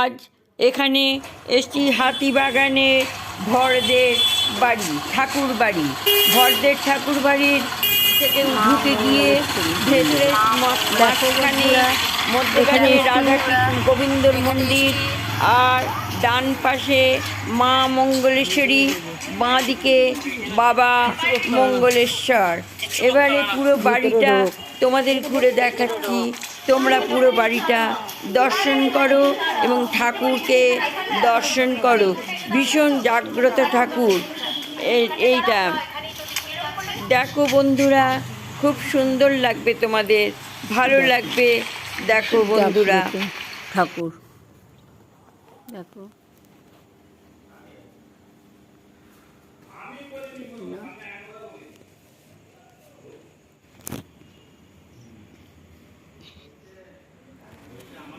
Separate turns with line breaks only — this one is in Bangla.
আজ এখানে এসছি হাতিবাগানে ভরদের বাড়ি ঠাকুর বাড়ি। ভরদের ঠাকুর বাড়ির থেকে ঢুকে গিয়ে ভেতরে মধ্যখানে রাধা গোবিন্দর মন্দির, আর ডান পাশে মা মঙ্গলেশ্বরী, বাঁ দিকে বাবা মঙ্গলেশ্বর। এবারে পুরো বাড়িটা তোমাদের ঘুরে দেখাচ্ছি, তোমরা পুরো বাড়িটা দর্শন করো এবং ঠাকুরকে দর্শন করো। ভীষণ জাগ্রত ঠাকুর এইটা দেখো বন্ধুরা, খুব সুন্দর লাগবে, তোমাদের ভালো লাগবে। দেখো বন্ধুরা,
ঠাকুর দেখো।